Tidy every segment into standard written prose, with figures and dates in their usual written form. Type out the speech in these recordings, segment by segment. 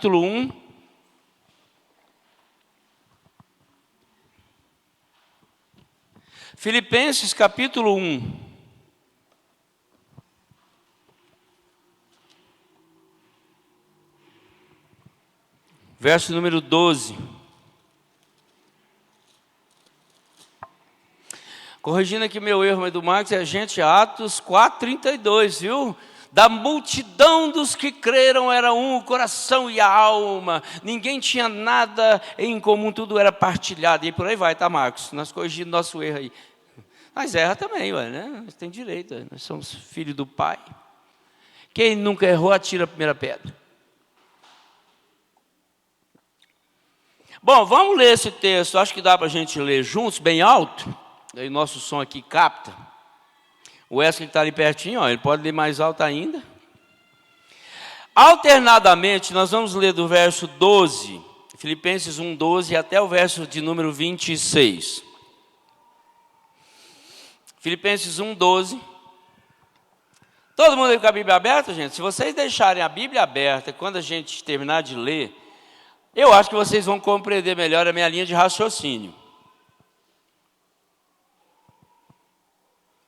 capítulo 1. Filipenses capítulo 1. Verso número 12. Corrigindo aqui meu erro, mas do Marcos é Atos 4:32, viu? Da multidão dos que creram era um, o coração e a alma. Ninguém tinha nada em comum, tudo era partilhado. E por aí vai, tá, Marcos? Nós corrigimos nosso erro aí. Mas erra também, ué, né? Nós tem direito, ué. Nós somos filhos do Pai. Quem nunca errou, atira a primeira pedra. Bom, vamos ler esse texto. Acho que dá para a gente ler juntos, bem alto. Aí nosso som aqui capta. O Wesley está ali pertinho, ó, ele pode ler mais alto ainda. Alternadamente, nós vamos ler do verso 12, Filipenses 1:12, até o verso de número 26. Filipenses 1:12. Todo mundo aí com a Bíblia aberta, gente? Se vocês deixarem a Bíblia aberta, quando a gente terminar de ler, eu acho que vocês vão compreender melhor a minha linha de raciocínio.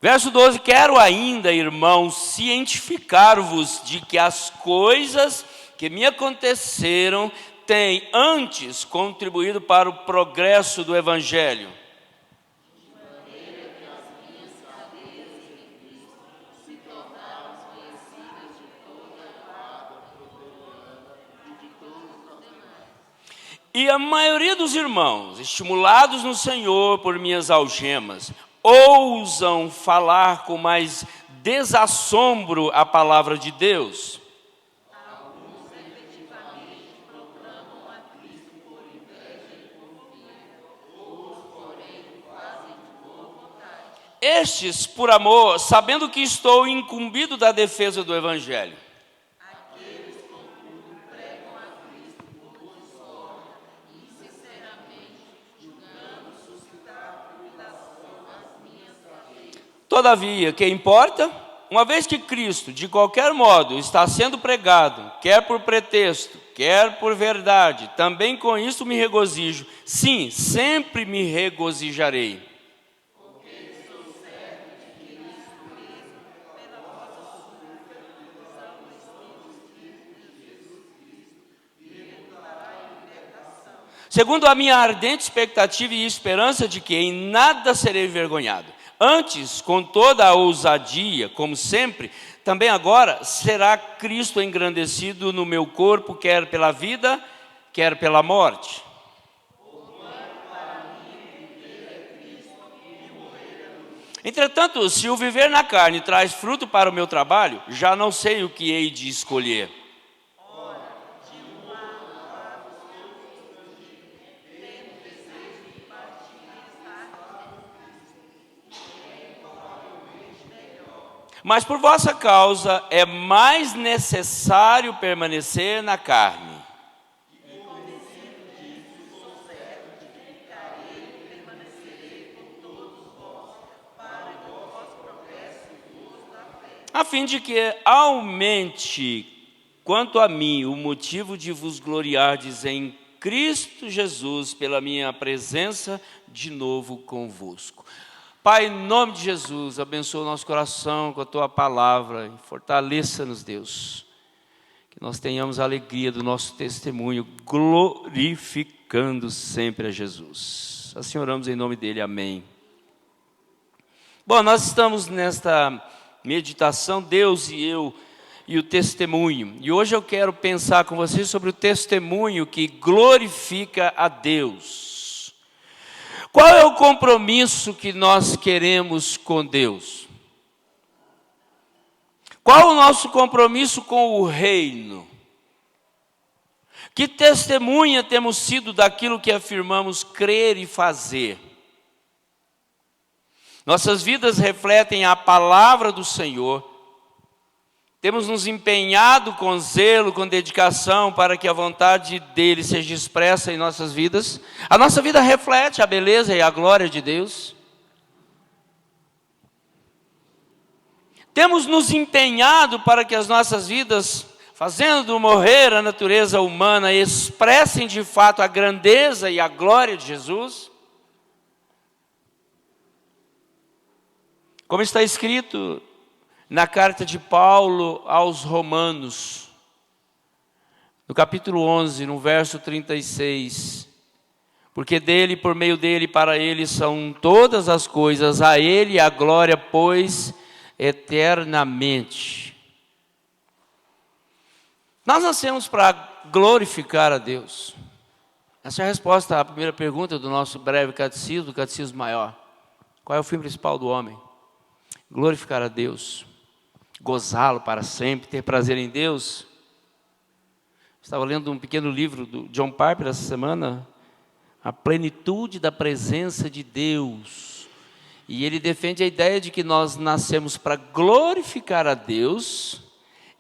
Verso 12, quero ainda, irmãos, cientificar-vos de que as coisas que me aconteceram têm antes contribuído para o progresso do Evangelho. De maneira que as minhas cadeias em Cristo se tornaram conhecidas de toda a Ásia Proteana e de todos os demais. E a maioria dos irmãos, estimulados no Senhor por minhas algemas, ousam falar com mais desassombro a palavra de Deus. Alguns efetivamente proclamam a Cristo por inveja e porfia, outros, porém, o fazem de boa vontade. Estes, por amor, sabendo que estou incumbido da defesa do Evangelho. Aqueles, contudo, pregam a Cristo por desforma, insinceramente, julgando suscitar tribulação nas minhas cadeias. Todavia, que importa? Uma vez que Cristo, de qualquer modo, está sendo pregado, quer por pretexto, quer por verdade, também com isso me regozijo. Sim, sempre me regozijarei. Porque estou certo de que isso mesmo, pela vossa superfeição do Espírito de Jesus Cristo, me redundará em libertação. Segundo a minha ardente expectativa e esperança de que em nada serei envergonhado. Antes, com toda a ousadia, como sempre, também agora será Cristo engrandecido no meu corpo, quer pela vida, quer pela morte. Entretanto, se o viver na carne traz fruto para o meu trabalho, já não sei o que hei de escolher. Mas por vossa causa é mais necessário permanecer na carne. A fim de que aumente, quanto a mim, o motivo de vos gloriardes em Cristo Jesus, pela minha presença de novo convosco. Pai, em nome de Jesus, abençoa o nosso coração com a Tua palavra e fortaleça-nos, Deus. Que nós tenhamos a alegria do nosso testemunho, glorificando sempre a Jesus. Assim oramos em nome dEle, amém. Bom, nós estamos nesta meditação, Deus e eu, e o testemunho. E hoje eu quero pensar com vocês sobre o testemunho que glorifica a Deus. Qual é o compromisso que nós queremos com Deus? Qual o nosso compromisso com o reino? Que testemunha temos sido daquilo que afirmamos crer e fazer? Nossas vidas refletem a palavra do Senhor. Temos nos empenhado com zelo, com dedicação, para que a vontade dEle seja expressa em nossas vidas. A nossa vida reflete a beleza e a glória de Deus. Temos nos empenhado para que as nossas vidas fazendo morrer a natureza humana, expressem de fato a grandeza e a glória de Jesus? Como está escrito na carta de Paulo aos Romanos, no capítulo 11, no verso 36, porque dele, por meio dele, para ele são todas as coisas, a ele a glória, pois, eternamente. Nós nascemos para glorificar a Deus. Essa é a resposta à primeira pergunta do nosso breve catecismo, do catecismo maior. Qual é o fim principal do homem? Glorificar a Deus, gozá-lo para sempre, ter prazer em Deus. Estava lendo um pequeno livro do John Piper essa semana, A Plenitude da Presença de Deus. E ele defende a ideia de que nós nascemos para glorificar a Deus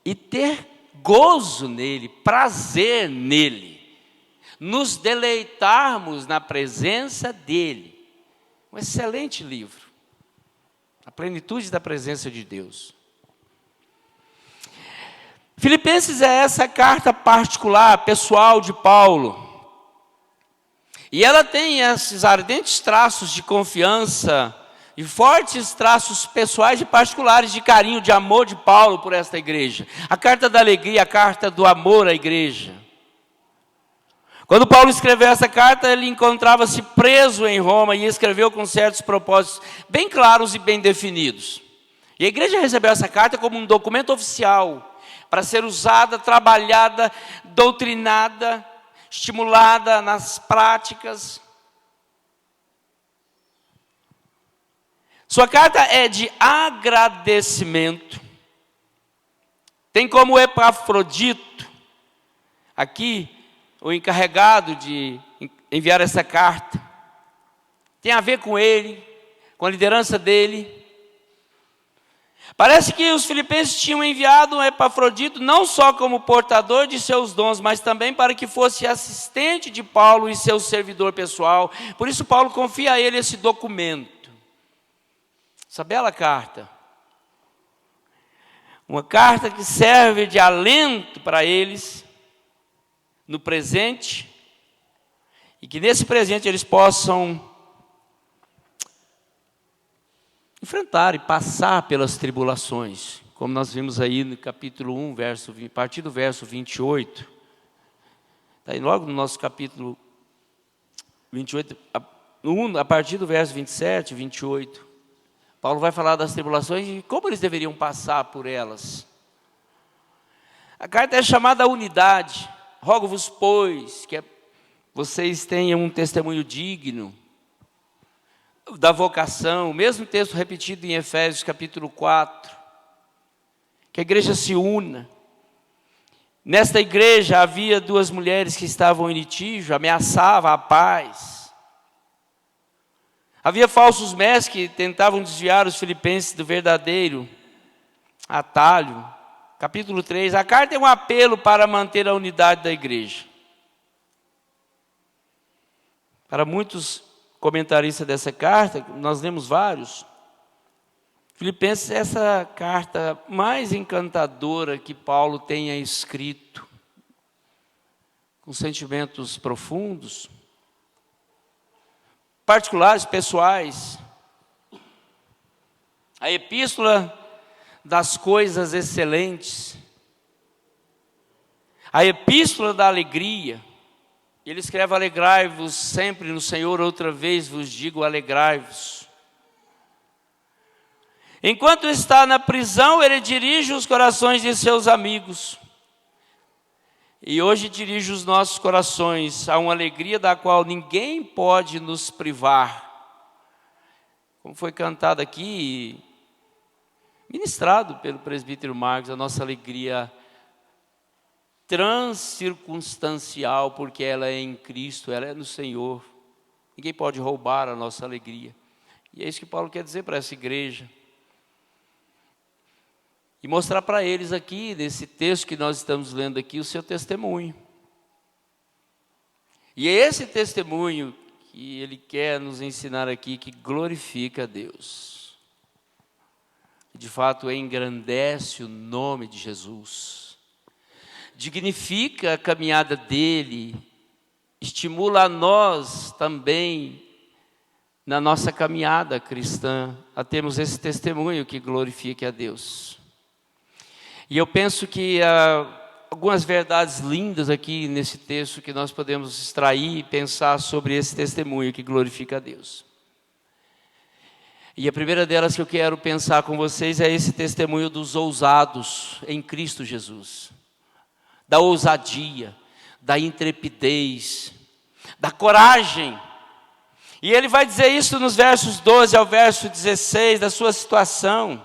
e ter gozo nele, prazer nele, nos deleitarmos na presença dele. Um excelente livro, A Plenitude da Presença de Deus. Filipenses é essa carta particular, pessoal de Paulo. E ela tem esses ardentes traços de confiança e fortes traços pessoais e particulares de carinho, de amor de Paulo por esta igreja. A carta da alegria, a carta do amor à igreja. Quando Paulo escreveu essa carta, ele encontrava-se preso em Roma e escreveu com certos propósitos bem claros e bem definidos. E a igreja recebeu essa carta como um documento oficial para ser usada, trabalhada, doutrinada, estimulada nas práticas. Sua carta é de agradecimento. Tem como Epafrodito, aqui, o encarregado de enviar essa carta. Tem a ver com ele, com a liderança dele. Parece que os filipenses tinham enviado um Epafrodito não só como portador de seus dons, mas também para que fosse assistente de Paulo e seu servidor pessoal. Por isso Paulo confia a ele esse documento. Essa bela carta. Uma carta que serve de alento para eles no presente, e que nesse presente eles possam enfrentar e passar pelas tribulações, como nós vimos aí no capítulo 1, a partir do verso 28. Está aí logo no nosso capítulo 28, a partir do verso 27, 28. Paulo vai falar das tribulações e como eles deveriam passar por elas. A carta é chamada unidade. Rogo-vos, pois, que vocês tenham um testemunho digno da vocação, o mesmo texto repetido em Efésios capítulo 4, que a igreja se una. Nesta igreja havia 2 mulheres que estavam em litígio, ameaçavam a paz. Havia falsos mestres que tentavam desviar os filipenses do verdadeiro atalho. Capítulo 3, a carta é um apelo para manter a unidade da igreja. Para muitos comentaristas dessa carta, nós lemos vários, Filipenses é essa carta mais encantadora que Paulo tenha escrito, com sentimentos profundos, particulares, pessoais. A epístola das coisas excelentes, a epístola da alegria. Ele escreve: alegrai-vos sempre no Senhor, outra vez vos digo, alegrai-vos. Enquanto está na prisão, ele dirige os corações de seus amigos. E hoje dirige os nossos corações a uma alegria da qual ninguém pode nos privar. Como foi cantado aqui, ministrado pelo presbítero Marcos, a nossa alegria transcircunstancial, porque ela é em Cristo, ela é no Senhor. Ninguém pode roubar a nossa alegria. E é isso que Paulo quer dizer para essa igreja. E mostrar para eles aqui, nesse texto que nós estamos lendo aqui, o seu testemunho. E é esse testemunho que ele quer nos ensinar aqui, que glorifica a Deus. De fato, engrandece o nome de Jesus. dignifica a caminhada dele, estimula a nós também, na nossa caminhada cristã, a termos esse testemunho que glorifique a Deus. E eu penso que há algumas verdades lindas aqui nesse texto que nós podemos extrair e pensar sobre esse testemunho que glorifica a Deus. E a primeira delas que eu quero pensar com vocês é esse testemunho dos ousados em Cristo Jesus. Da ousadia, da intrepidez, da coragem. E ele vai dizer isso nos versos 12 ao verso 16 da sua situação.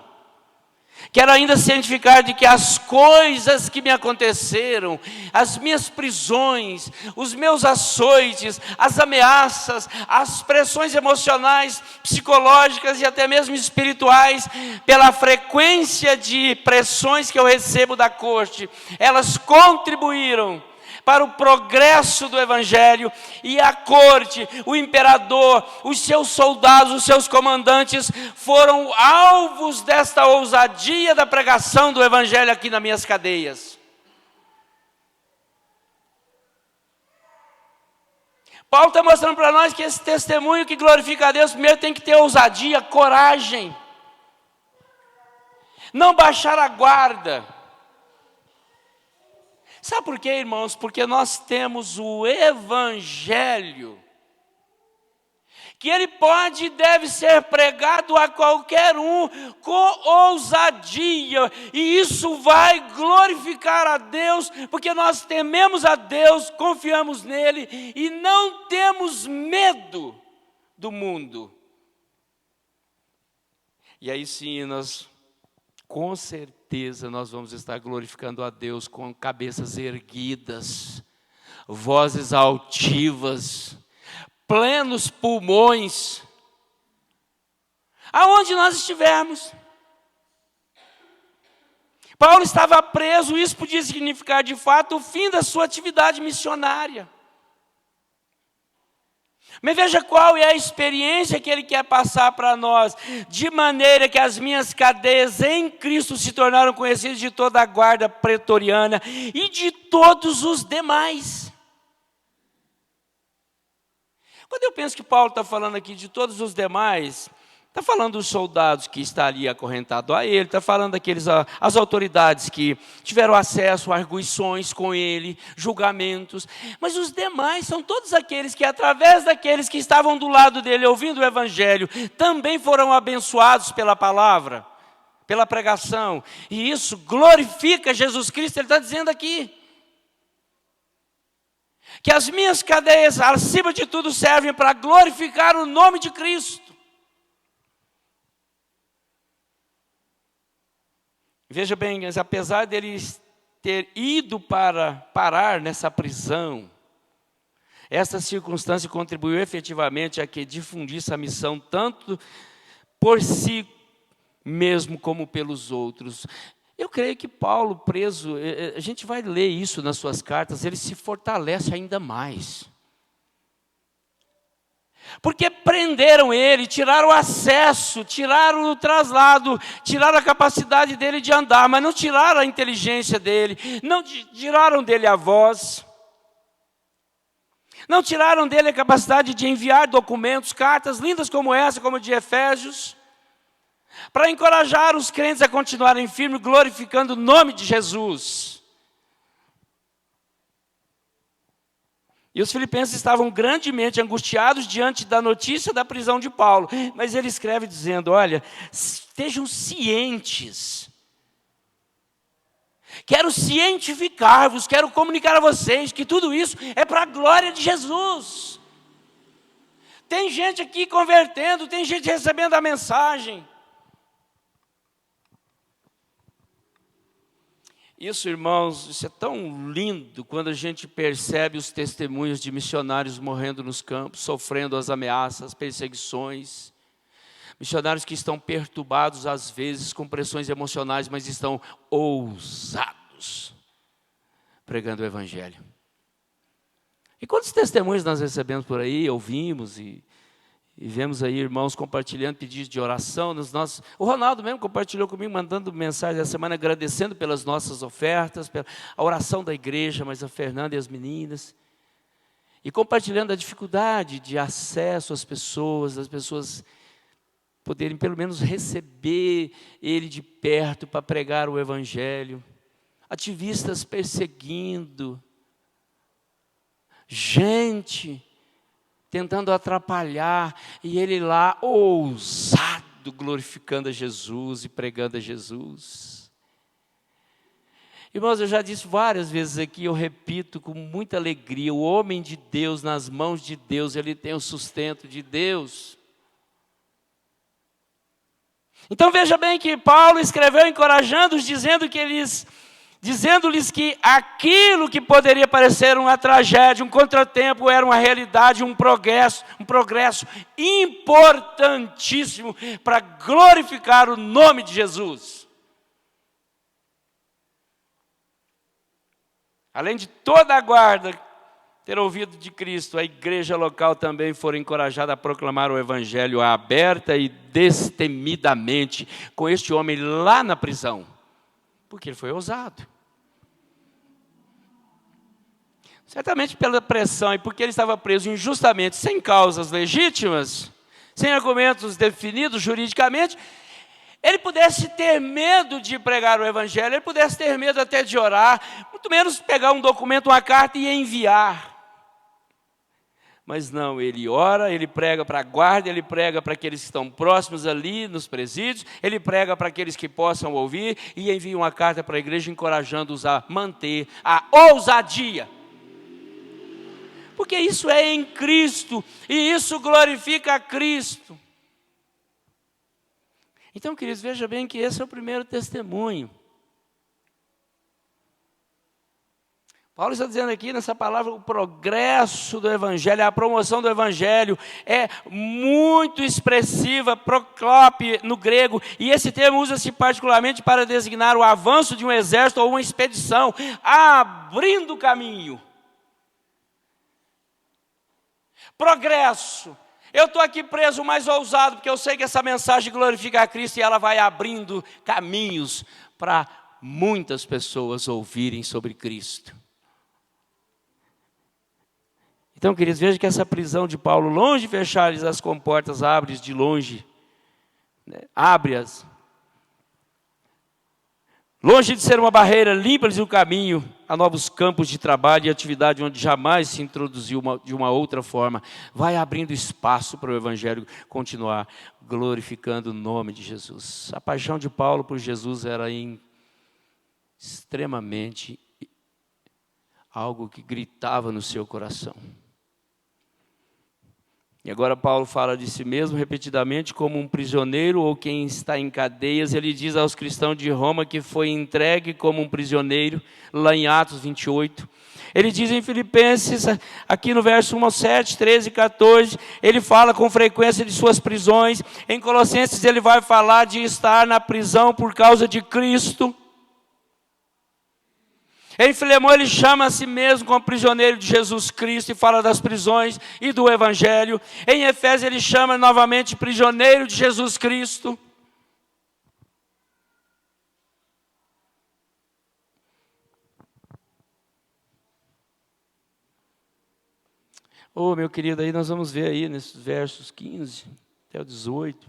Quero ainda cientificar de que as coisas que me aconteceram, as minhas prisões, os meus açoites, as ameaças, as pressões emocionais, psicológicas e até mesmo espirituais, pela frequência de pressões que eu recebo da corte, elas contribuíram para o progresso do Evangelho, e a corte, o imperador, os seus soldados, os seus comandantes, foram alvos desta ousadia da pregação do Evangelho aqui nas minhas cadeias. Paulo está mostrando para nós que esse testemunho que glorifica a Deus, primeiro tem que ter ousadia, coragem, não baixar a guarda. Sabe por quê, irmãos? Porque nós temos o Evangelho, que ele pode e deve ser pregado a qualquer um com ousadia, e isso vai glorificar a Deus, porque nós tememos a Deus, confiamos nele e não temos medo do mundo. E aí sim nós, com certeza, nós vamos estar glorificando a Deus com cabeças erguidas, vozes altivas, plenos pulmões, aonde nós estivermos. Paulo estava preso, isso podia significar de fato o fim da sua atividade missionária. Mas veja qual é a experiência que ele quer passar para nós, de maneira que as minhas cadeias em Cristo se tornaram conhecidas de toda a guarda pretoriana e de todos os demais. Quando eu penso que Paulo está falando aqui de todos os demais, está falando dos soldados que estão ali acorrentados a ele, está falando daqueles, as autoridades que tiveram acesso a arguições com ele, julgamentos. Mas os demais são todos aqueles que, através daqueles que estavam do lado dele, ouvindo o Evangelho, também foram abençoados pela palavra, pela pregação. E isso glorifica Jesus Cristo, ele está dizendo aqui. Que as minhas cadeias, acima de tudo, servem para glorificar o nome de Cristo. Veja bem, mas apesar dele ter ido para parar nessa prisão, essa circunstância contribuiu efetivamente a que difundisse a missão tanto por si mesmo como pelos outros. Eu creio que Paulo, preso, a gente vai ler isso nas suas cartas, ele se fortalece ainda mais. Porque prenderam ele, tiraram o acesso, tiraram o traslado, tiraram a capacidade dele de andar, mas não tiraram a inteligência dele, não tiraram dele a voz, não tiraram dele a capacidade de enviar documentos, cartas lindas como essa, como a de Efésios, para encorajar os crentes a continuarem firmes, glorificando o nome de Jesus. E os filipenses estavam grandemente angustiados diante da notícia da prisão de Paulo. Mas ele escreve dizendo, olha, estejam cientes. Quero cientificar-vos, quero comunicar a vocês que tudo isso é para a glória de Jesus. Tem gente aqui convertendo, tem gente recebendo a mensagem. Isso, irmãos, isso é tão lindo quando a gente percebe os testemunhos de missionários morrendo nos campos, sofrendo as ameaças, as perseguições. Missionários que estão perturbados às vezes com pressões emocionais, mas estão ousados, pregando o Evangelho. E quantos testemunhos nós recebemos por aí, ouvimos, e E vemos aí irmãos compartilhando pedidos de oração nos nossos. O Ronaldo mesmo compartilhou comigo, mandando mensagem essa semana, agradecendo pelas nossas ofertas, pela a oração da igreja, mas a Fernanda e as meninas. E compartilhando a dificuldade de acesso às pessoas, as pessoas poderem pelo menos receber ele de perto para pregar o Evangelho. Ativistas perseguindo. Gente tentando atrapalhar, e ele lá, ousado, glorificando a Jesus e pregando a Jesus. Irmãos, eu já disse várias vezes aqui, eu repito com muita alegria, o homem de Deus, nas mãos de Deus, ele tem o sustento de Deus. Então veja bem que Paulo escreveu encorajando-os, dizendo-lhes que aquilo que poderia parecer uma tragédia, um contratempo, era uma realidade, um progresso importantíssimo para glorificar o nome de Jesus. Além de toda a guarda ter ouvido de Cristo, a igreja local também foi encorajada a proclamar o Evangelho aberta e destemidamente com este homem lá na prisão. Porque ele foi ousado. Certamente pela pressão e porque ele estava preso injustamente, sem causas legítimas, sem argumentos definidos juridicamente, ele pudesse ter medo de pregar o Evangelho, ele pudesse ter medo até de orar, muito menos pegar um documento, uma carta e enviar. Mas não, ele ora, ele prega para a guarda, ele prega para aqueles que estão próximos ali nos presídios, ele prega para aqueles que possam ouvir e envia uma carta para a igreja encorajando-os a manter a ousadia. Porque isso é em Cristo e isso glorifica a Cristo. Então, queridos, veja bem que esse é o primeiro testemunho. Paulo está dizendo aqui nessa palavra, o progresso do Evangelho, a promoção do Evangelho é muito expressiva, proclope no grego, e esse termo usa-se particularmente para designar o avanço de um exército ou uma expedição, abrindo caminho. Progresso. Eu estou aqui preso mais ousado, porque eu sei que essa mensagem glorifica a Cristo e ela vai abrindo caminhos para muitas pessoas ouvirem sobre Cristo. Então, queridos, vejam que essa prisão de Paulo, longe de fechar-lhes as comportas, abre-as de longe, né? Abre-as. Longe de ser uma barreira, limpa-lhes o caminho a novos campos de trabalho e atividade onde jamais se introduziu de uma outra forma. Vai abrindo espaço para o Evangelho continuar glorificando o nome de Jesus. A paixão de Paulo por Jesus era extremamente algo que gritava no seu coração. E agora Paulo fala de si mesmo repetidamente como um prisioneiro ou quem está em cadeias. Ele diz aos cristãos de Roma que foi entregue como um prisioneiro, lá em Atos 28. Ele diz em Filipenses, aqui no verso 1 ao 7, 13 e 14, ele fala com frequência de suas prisões. Em Colossenses ele vai falar de estar na prisão por causa de Cristo. Em Filemão ele chama a si mesmo como prisioneiro de Jesus Cristo e fala das prisões e do Evangelho. Em Efésios ele chama novamente prisioneiro de Jesus Cristo. Meu querido, aí nós vamos ver aí nesses versos 15 até o 18,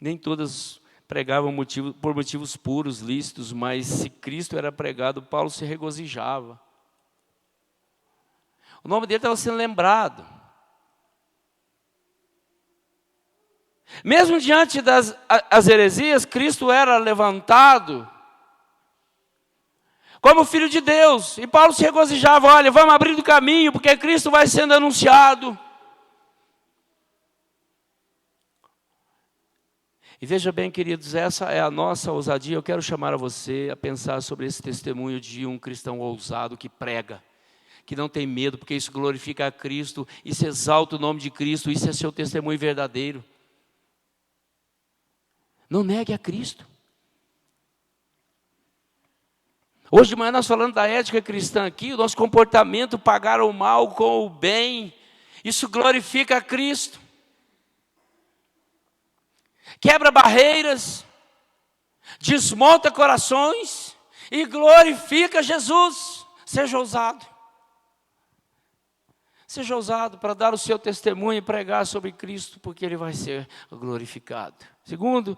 nem todas pregavam por motivos puros, lícitos, mas se Cristo era pregado, Paulo se regozijava. O nome dele estava sendo lembrado. Mesmo diante das heresias, Cristo era levantado como Filho de Deus. E Paulo se regozijava, olha, vamos abrir o caminho, porque Cristo vai sendo anunciado. E veja bem, queridos, essa é a nossa ousadia. Eu quero chamar a você a pensar sobre esse testemunho de um cristão ousado que prega, que não tem medo, porque isso glorifica a Cristo, isso exalta o nome de Cristo, isso é seu testemunho verdadeiro. Não negue a Cristo. Hoje de manhã nós falando da ética cristã aqui, o nosso comportamento, pagar o mal com o bem, isso glorifica a Cristo. quebra barreiras, desmonta corações e glorifica Jesus. Seja ousado. Seja ousado para dar o seu testemunho e pregar sobre Cristo, porque Ele vai ser glorificado. Segundo,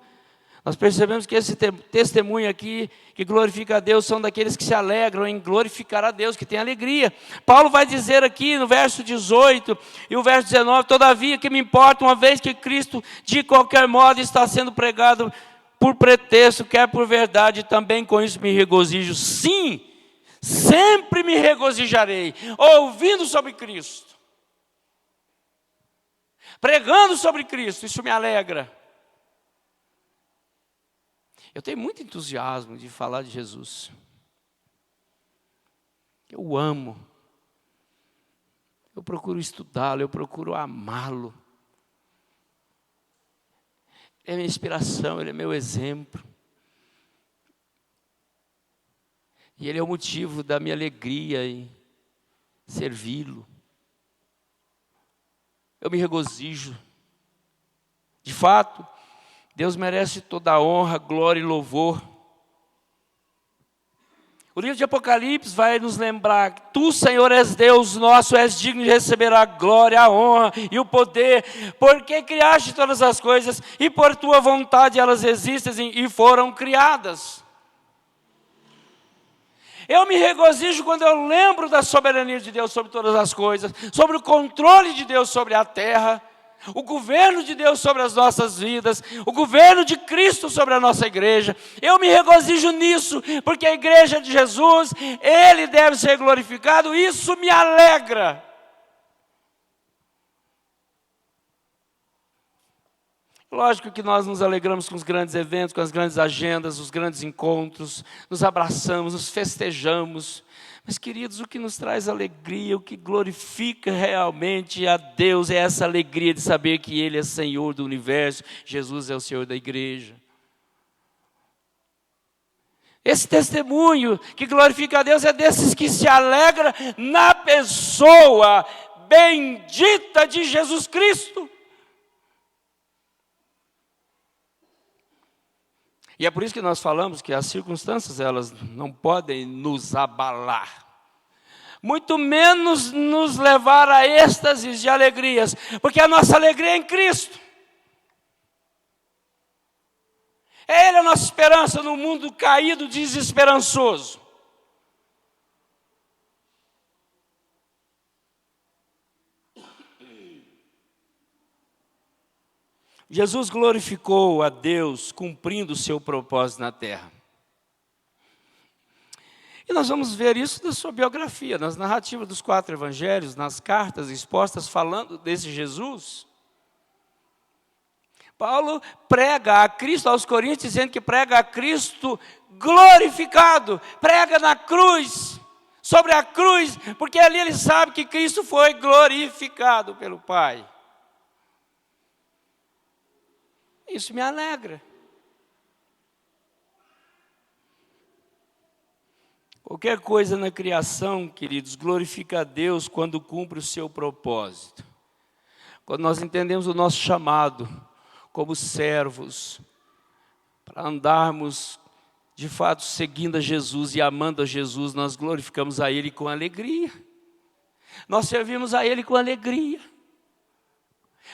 nós percebemos que esse testemunho aqui, que glorifica a Deus, são daqueles que se alegram em glorificar a Deus, que tem alegria. Paulo vai dizer aqui no verso 18 e o verso 19, todavia que me importa, uma vez que Cristo de qualquer modo está sendo pregado por pretexto, quer por verdade, também com isso me regozijo. Sim, sempre me regozijarei, ouvindo sobre Cristo, pregando sobre Cristo, isso me alegra. Eu tenho muito entusiasmo de falar de Jesus. Eu amo. Eu procuro estudá-lo, eu procuro amá-lo. Ele é minha inspiração, ele é meu exemplo. E Ele é o motivo da minha alegria em servi-lo. Eu me regozijo. De fato, Deus merece toda a honra, glória e louvor. O livro de Apocalipse vai nos lembrar que Tu, Senhor, és Deus nosso, és digno de receber a glória, a honra e o poder, porque criaste todas as coisas e por Tua vontade elas existem e foram criadas. Eu me regozijo quando eu lembro da soberania de Deus sobre todas as coisas, sobre o controle de Deus sobre a terra, o governo de Deus sobre as nossas vidas, o governo de Cristo sobre a nossa igreja. Eu me regozijo nisso, porque a igreja de Jesus, Ele deve ser glorificado, isso me alegra. Lógico que nós nos alegramos com os grandes eventos, com as grandes agendas, os grandes encontros, nos abraçamos, nos festejamos. Mas, queridos, o que nos traz alegria, o que glorifica realmente a Deus é essa alegria de saber que Ele é Senhor do universo, Jesus é o Senhor da igreja. Esse testemunho que glorifica a Deus é desses que se alegra na pessoa bendita de Jesus Cristo. E é por isso que nós falamos que as circunstâncias, elas não podem nos abalar. Muito menos nos levar a êxtases de alegrias, porque a nossa alegria é em Cristo. É Ele a nossa esperança no mundo caído, desesperançoso. Jesus glorificou a Deus cumprindo o seu propósito na terra. E nós vamos ver isso na sua biografia, nas narrativas dos 4 evangelhos, nas cartas expostas falando desse Jesus. Paulo prega a Cristo aos Coríntios, dizendo que prega a Cristo glorificado, prega na cruz, sobre a cruz, porque ali ele sabe que Cristo foi glorificado pelo Pai. Isso me alegra. Qualquer coisa na criação, queridos, glorifica a Deus quando cumpre o seu propósito. Quando nós entendemos o nosso chamado como servos, para andarmos de fato seguindo a Jesus e amando a Jesus, nós glorificamos a Ele com alegria. Nós servimos a Ele com alegria.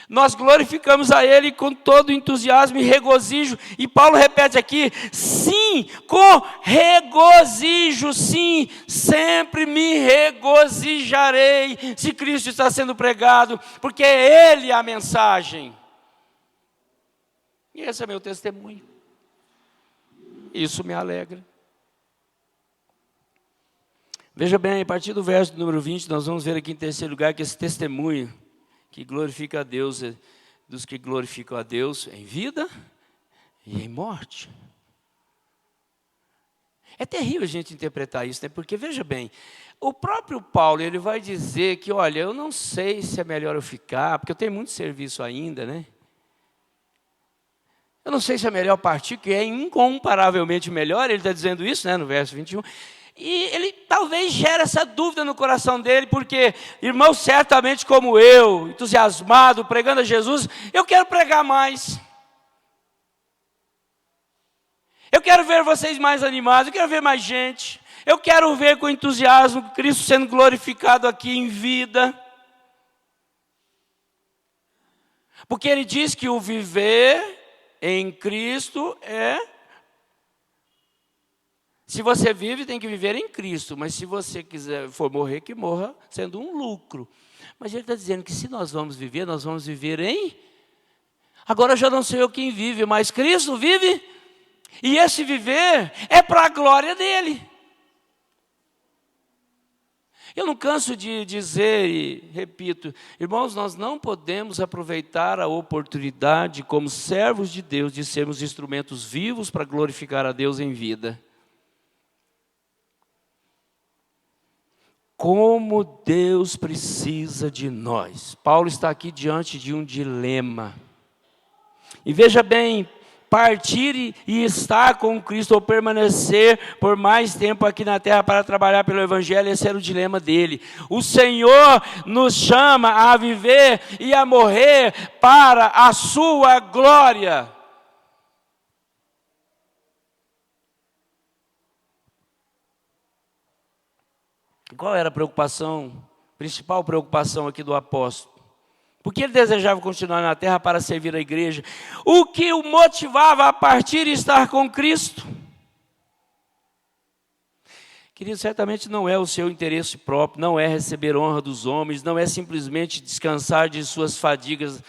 Nós glorificamos a Ele com todo entusiasmo e regozijo. E Paulo repete aqui, sim, com regozijo, sim, sempre me regozijarei se Cristo está sendo pregado, porque é Ele a mensagem. E esse é meu testemunho. Isso me alegra. Veja bem, a partir do verso número 20, nós vamos ver aqui em terceiro lugar que esse testemunho que glorifica a Deus, dos que glorificam a Deus em vida e em morte. É terrível a gente interpretar isso, né? Porque veja bem, o próprio Paulo, ele vai dizer que, olha, eu não sei se é melhor eu ficar, porque eu tenho muito serviço ainda, né? Eu não sei se é melhor partir, que é incomparavelmente melhor, ele está dizendo isso, né, no verso 21. E ele talvez gera essa dúvida no coração dele, porque, irmão, certamente como eu, entusiasmado, pregando a Jesus, eu quero pregar mais. Eu quero ver vocês mais animados, eu quero ver mais gente. Eu quero ver com entusiasmo Cristo sendo glorificado aqui em vida. Porque ele diz que o viver em Cristo é... Se você vive, tem que viver em Cristo. Mas se você for morrer, que morra sendo um lucro. Mas ele está dizendo que se nós vamos viver em... Agora já não sou eu quem vive, mas Cristo vive. E esse viver é para a glória dele. Eu não canso de dizer e repito, irmãos, nós não podemos aproveitar a oportunidade como servos de Deus de sermos instrumentos vivos para glorificar a Deus em vida. Como Deus precisa de nós. Paulo está aqui diante de um dilema. E veja bem, partir e estar com Cristo ou permanecer por mais tempo aqui na terra para trabalhar pelo Evangelho, esse era o dilema dele. O Senhor nos chama a viver e a morrer para a sua glória. Qual era a preocupação, principal preocupação aqui do apóstolo? Porque ele desejava continuar na terra para servir a igreja. O que o motivava a partir e estar com Cristo? Querido, certamente não é o seu interesse próprio, não é receber honra dos homens, não é simplesmente descansar de suas fadigas,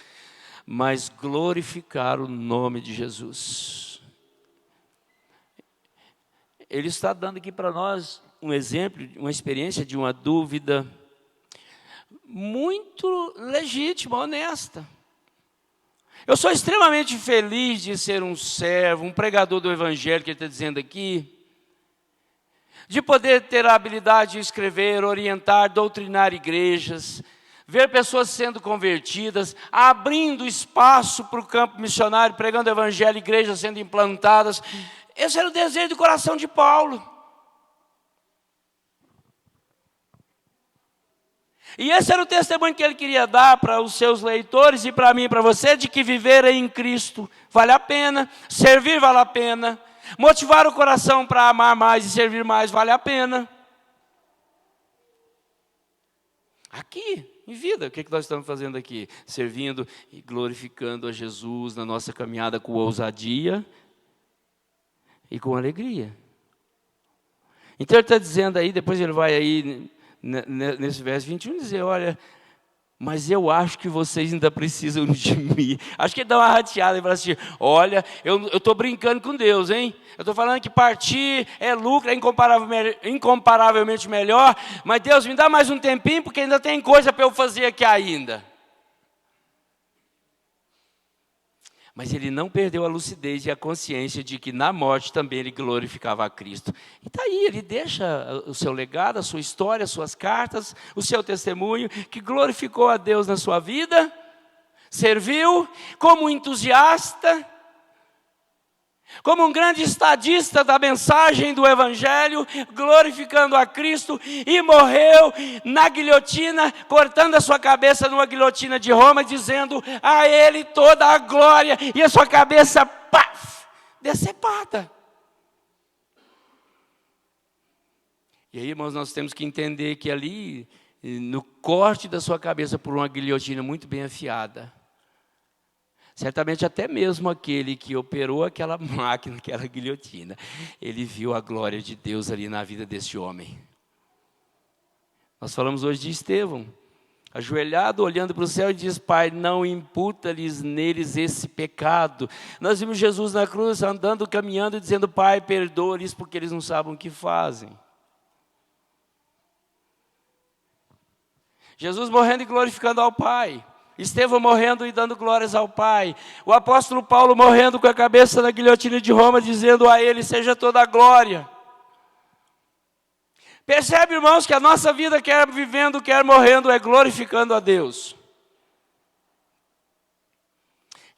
mas glorificar o nome de Jesus. Ele está dando aqui para nós um exemplo, uma experiência de uma dúvida muito legítima, honesta. Eu sou extremamente feliz de ser um servo, um pregador do Evangelho, que ele está dizendo aqui, de poder ter a habilidade de escrever, orientar, doutrinar igrejas, ver pessoas sendo convertidas, abrindo espaço para o campo missionário, pregando o Evangelho, igrejas sendo implantadas. Esse era o desejo do coração de Paulo. E esse era o testemunho que ele queria dar para os seus leitores e para mim e para você, de que viver em Cristo vale a pena, servir vale a pena, motivar o coração para amar mais e servir mais vale a pena. Aqui, em vida, o que nós estamos fazendo aqui? Servindo e glorificando a Jesus na nossa caminhada com ousadia e com alegria. Então ele está dizendo aí, depois ele vai aí nesse verso 21, dizer, olha, mas eu acho que vocês ainda precisam de mim. Acho que ele dá uma rateada e fala assim, olha, eu estou brincando com Deus, hein? Eu estou falando que partir é lucro, é incomparavelmente melhor, mas Deus, me dá mais um tempinho, porque ainda tem coisa para eu fazer aqui ainda. Mas ele não perdeu a lucidez e a consciência de que na morte também ele glorificava a Cristo. E está aí, ele deixa o seu legado, a sua história, as suas cartas, o seu testemunho, que glorificou a Deus na sua vida, serviu como um entusiasta, como um grande estadista da mensagem do Evangelho, glorificando a Cristo, e morreu na guilhotina, cortando a sua cabeça numa guilhotina de Roma, dizendo a Ele toda a glória, e a sua cabeça, paf, decepada. E aí, irmãos, nós temos que entender que ali, no corte da sua cabeça por uma guilhotina muito bem afiada, certamente até mesmo aquele que operou aquela máquina, aquela guilhotina, ele viu a glória de Deus ali na vida desse homem. Nós falamos hoje de Estevão, ajoelhado, olhando para o céu e diz, Pai, não imputa-lhes neles esse pecado. Nós vimos Jesus na cruz, andando, caminhando, dizendo, Pai, perdoa-lhes porque eles não sabem o que fazem. Jesus morrendo e glorificando ao Pai. Estevão morrendo e dando glórias ao Pai. O apóstolo Paulo morrendo com a cabeça na guilhotina de Roma, dizendo a Ele seja toda a glória. Percebe, irmãos, que a nossa vida, quer vivendo, quer morrendo, é glorificando a Deus.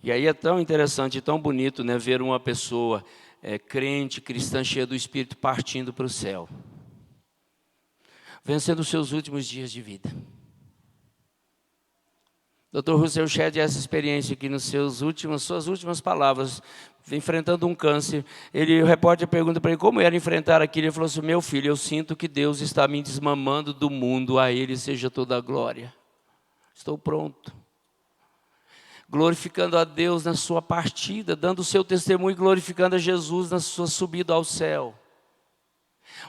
E aí é tão interessante, tão bonito, né, ver uma pessoa crente, cristã, cheia do Espírito, partindo para o céu. Vencendo os seus últimos dias de vida. Dr. Russell Shedd, essa experiência aqui nas suas últimas palavras, enfrentando um câncer, o repórter pergunta para ele como era enfrentar aquilo. Ele falou assim: meu filho, eu sinto que Deus está me desmamando do mundo, a Ele seja toda a glória. Estou pronto. Glorificando a Deus na sua partida, dando o seu testemunho, glorificando a Jesus na sua subida ao céu.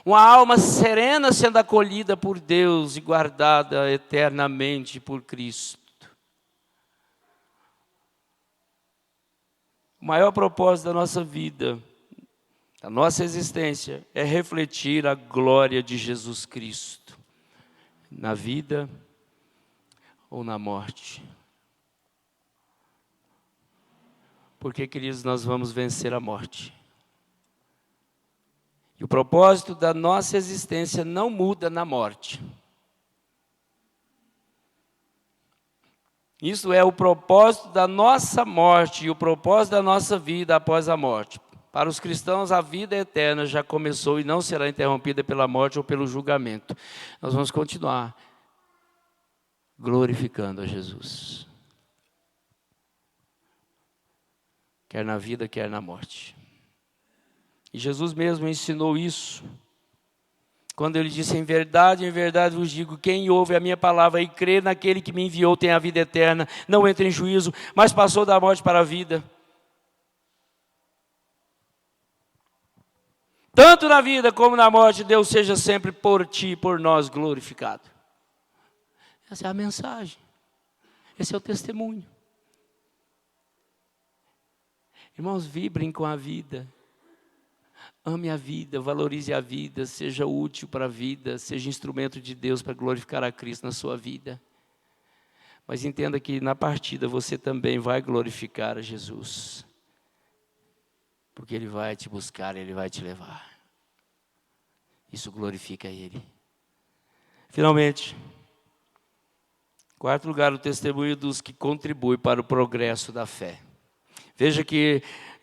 Uma alma serena sendo acolhida por Deus e guardada eternamente por Cristo. O maior propósito da nossa vida, da nossa existência, é refletir a glória de Jesus Cristo, na vida ou na morte. Porque, queridos, nós vamos vencer a morte. E o propósito da nossa existência não muda na morte. Isso é o propósito da nossa morte e o propósito da nossa vida após a morte. Para os cristãos, a vida eterna já começou e não será interrompida pela morte ou pelo julgamento. Nós vamos continuar glorificando a Jesus. Quer na vida, quer na morte. E Jesus mesmo ensinou isso. Quando ele disse: em verdade vos digo, quem ouve a minha palavra e crê naquele que me enviou tem a vida eterna, não entra em juízo, mas passou da morte para a vida. Tanto na vida como na morte, Deus seja sempre por ti e por nós glorificado. Essa é a mensagem. Esse é o testemunho. Irmãos, vibrem com a vida. Ame a vida, valorize a vida, seja útil para a vida, seja instrumento de Deus para glorificar a Cristo na sua vida. Mas entenda que na partida você também vai glorificar a Jesus. Porque Ele vai te buscar, Ele vai te levar. Isso glorifica Ele. Finalmente, quarto lugar, o testemunho dos que contribuem para o progresso da fé. Veja que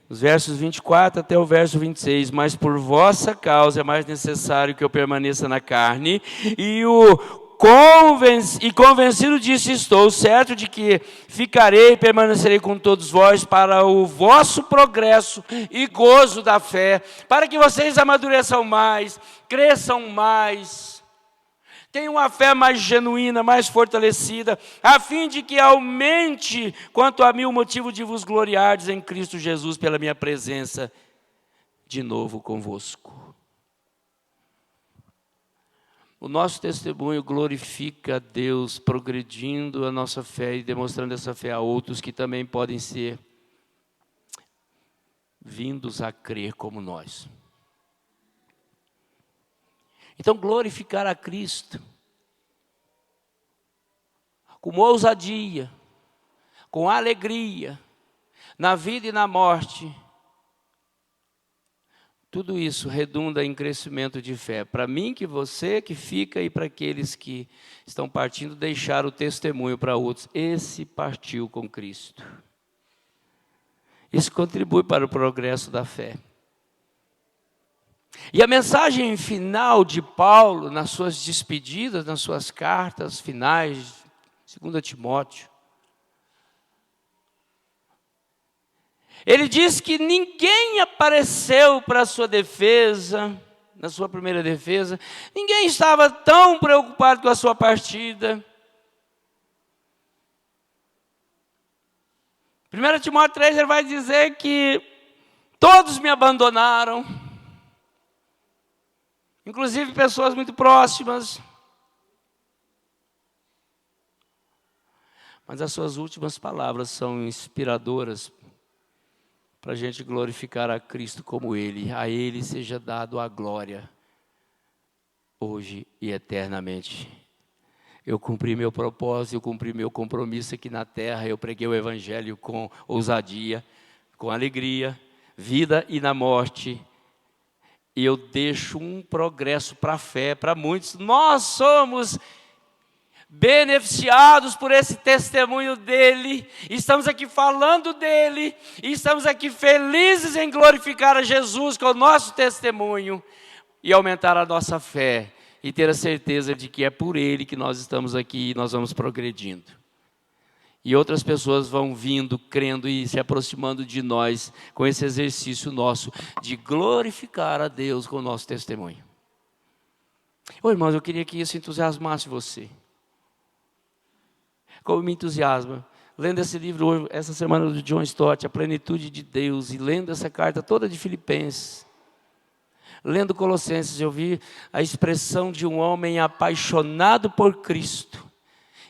os versos 24 até o verso 26, mas por vossa causa é mais necessário que eu permaneça na carne, e convencido disso estou, certo de que ficarei e permanecerei com todos vós para o vosso progresso e gozo da fé, para que vocês amadureçam mais, cresçam mais, tenham uma fé mais genuína, mais fortalecida, a fim de que aumente quanto a mim o motivo de vos gloriardes em Cristo Jesus pela minha presença de novo convosco. O nosso testemunho glorifica a Deus, progredindo a nossa fé e demonstrando essa fé a outros que também podem ser vindos a crer como nós. Então, glorificar a Cristo com ousadia, com alegria, na vida e na morte, tudo isso redunda em crescimento de fé. Para mim, que você que fica, e para aqueles que estão partindo, deixar o testemunho para outros. Esse partiu com Cristo. Isso contribui para o progresso da fé. E a mensagem final de Paulo, nas suas despedidas, nas suas cartas finais, 2 Timóteo, ele diz que ninguém apareceu para a sua defesa, na sua primeira defesa, ninguém estava tão preocupado com a sua partida. 1 Timóteo 3, ele vai dizer que todos me abandonaram, inclusive pessoas muito próximas. Mas as suas últimas palavras são inspiradoras para a gente glorificar a Cristo como Ele. A Ele seja dado a glória, hoje e eternamente. Eu cumpri meu propósito, eu cumpri meu compromisso aqui na terra. Eu preguei o Evangelho com ousadia, com alegria, vida e na morte. E eu deixo um progresso para a fé, para muitos. Nós somos beneficiados por esse testemunho dele, estamos aqui falando dele, e estamos aqui felizes em glorificar a Jesus com o nosso testemunho, e aumentar a nossa fé, e ter a certeza de que é por ele que nós estamos aqui, e nós vamos progredindo. E outras pessoas vão vindo, crendo e se aproximando de nós com esse exercício nosso de glorificar a Deus com o nosso testemunho. Ô irmãos, eu queria que isso entusiasmasse você. Como me entusiasma, lendo esse livro hoje, essa semana do John Stott, A Plenitude de Deus, e lendo essa carta toda de Filipenses, lendo Colossenses, eu vi a expressão de um homem apaixonado por Cristo,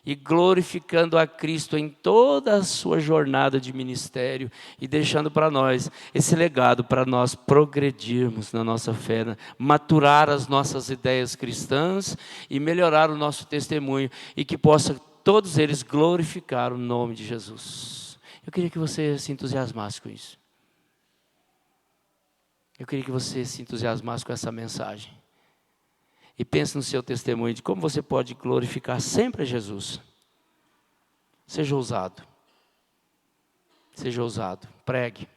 e glorificando a Cristo em toda a sua jornada de ministério e deixando para nós esse legado para nós progredirmos na nossa fé, maturar as nossas ideias cristãs e melhorar o nosso testemunho e que possa todos eles glorificar o nome de Jesus. Eu queria que você se entusiasmasse com isso. Eu queria que você se entusiasmasse com essa mensagem. E pense no seu testemunho de como você pode glorificar sempre a Jesus. Seja ousado. Seja ousado. Pregue.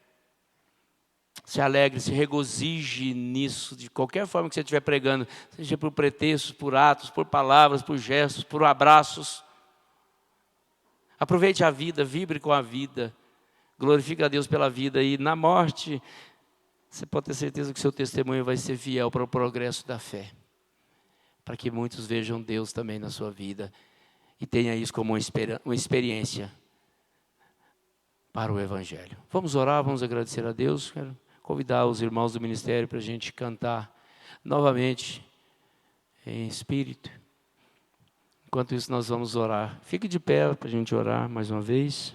Se alegre, se regozije nisso, de qualquer forma que você estiver pregando. Seja por pretextos, por atos, por palavras, por gestos, por abraços. Aproveite a vida, vibre com a vida. Glorifique a Deus pela vida. E na morte, você pode ter certeza que seu testemunho vai ser fiel para o progresso da fé. Para que muitos vejam Deus também na sua vida e tenha isso como uma experiência para o Evangelho. Vamos orar, vamos agradecer a Deus. Quero convidar os irmãos do ministério para a gente cantar novamente em espírito. Enquanto isso nós vamos orar. Fique de pé para a gente orar mais uma vez.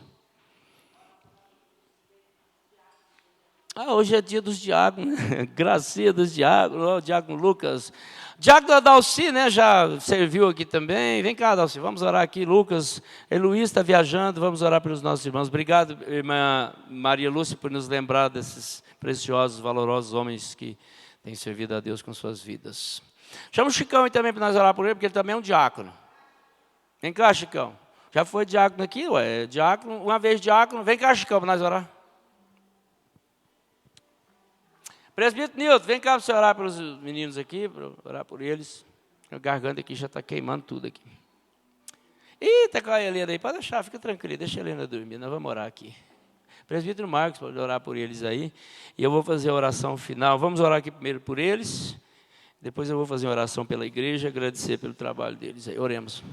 Hoje é dia dos diáconos, né? Gracia dos diáconos, o diácono Lucas. Diácono Adalci, né, já serviu aqui também. Vem cá, Adalci, vamos orar aqui. Lucas, Luiz está viajando, vamos orar pelos nossos irmãos. Obrigado, irmã Maria Lúcia, por nos lembrar desses preciosos, valorosos homens que têm servido a Deus com suas vidas. Chama o Chicão aí também para nós orar por ele, porque ele também é um diácono. Vem cá, Chicão. Já foi diácono aqui, ué? Diácono, uma vez diácono. Vem cá, Chicão, para nós orar. Presbítero Nilton, vem cá para você orar pelos meninos aqui, para orar por eles. A garganta aqui já está queimando tudo aqui. Eita, com a Helena aí, pode deixar, fica tranquilo, deixa a Helena dormir, nós vamos orar aqui. Presbítero Marcos, pode orar por eles aí. E eu vou fazer a oração final. Vamos orar aqui primeiro por eles. Depois eu vou fazer uma oração pela igreja, agradecer pelo trabalho deles aí. Oremos.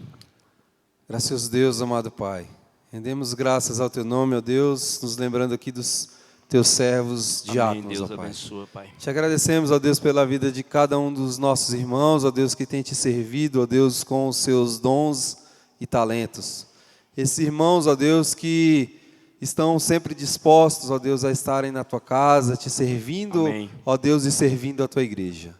Graças a Deus, amado Pai. Rendemos graças ao Teu nome, ó Deus, nos lembrando aqui dos Teus servos diáconos, Deus ó Pai. abençoa, Pai. Te agradecemos, ó Deus, pela vida de cada um dos nossos irmãos, ó Deus, que tem Te servido, ó Deus, com os seus dons e talentos. Esses irmãos, ó Deus, que estão sempre dispostos, ó Deus, a estarem na Tua casa, Te servindo, Amém. ó Deus, e servindo a Tua igreja.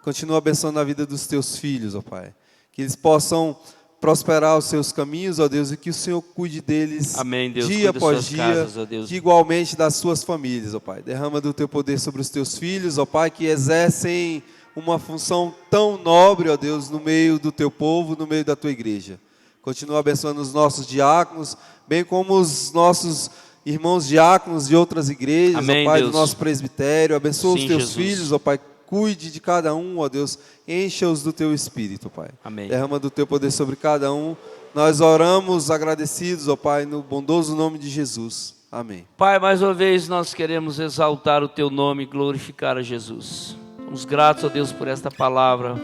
Continua abençoando a vida dos Teus filhos, ó Pai. Que eles possam prosperar os seus caminhos, ó Deus, e que o Senhor cuide deles. Amém, Deus. Dia Cuida após das dia, suas casas, ó Deus. e igualmente das suas famílias, ó Pai. Derrama do Teu poder sobre os Teus filhos, ó Pai, que exercem uma função tão nobre, ó Deus, no meio do Teu povo, no meio da Tua igreja. Continua abençoando os nossos diáconos, bem como os nossos irmãos diáconos de outras igrejas, Amém, ó Pai, Deus. do nosso presbitério. Abençoa Sim, os Teus Jesus. filhos, ó Pai. Cuide de cada um, ó Deus. Encha-os do Teu Espírito, Pai. Amém. Derrama do Teu poder sobre cada um. Nós oramos agradecidos, ó Pai, no bondoso nome de Jesus. Amém. Pai, mais uma vez nós queremos exaltar o Teu nome e glorificar a Jesus. Somos gratos, ó Deus, por esta palavra.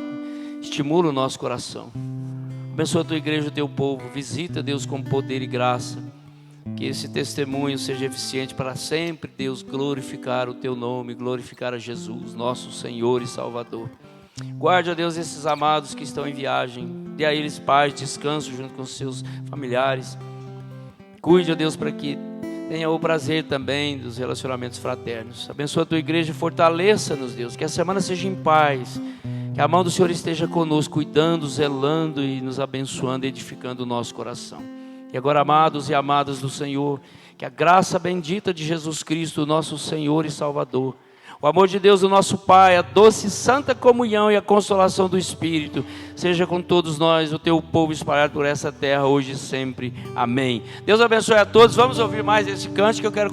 Estimula o nosso coração. Abençoa a Tua igreja, o Teu povo. Visita, Deus, com poder e graça. Que esse testemunho seja eficiente para sempre, Deus, glorificar o Teu nome, glorificar a Jesus, nosso Senhor e Salvador. Guarde, ó Deus, esses amados que estão em viagem. Dê a eles paz, descanso junto com os seus familiares. Cuide, ó Deus, para que tenha o prazer também dos relacionamentos fraternos. Abençoa a Tua igreja, fortaleça-nos, Deus. Que a semana seja em paz. Que a mão do Senhor esteja conosco, cuidando, zelando e nos abençoando, edificando o nosso coração. E agora, amados e amadas do Senhor, que a graça bendita de Jesus Cristo, nosso Senhor e Salvador, o amor de Deus, o nosso Pai, a doce e santa comunhão e a consolação do Espírito, seja com todos nós, o Teu povo espalhado por essa terra, hoje e sempre. Amém. Deus abençoe a todos. Vamos ouvir mais esse cântico que eu quero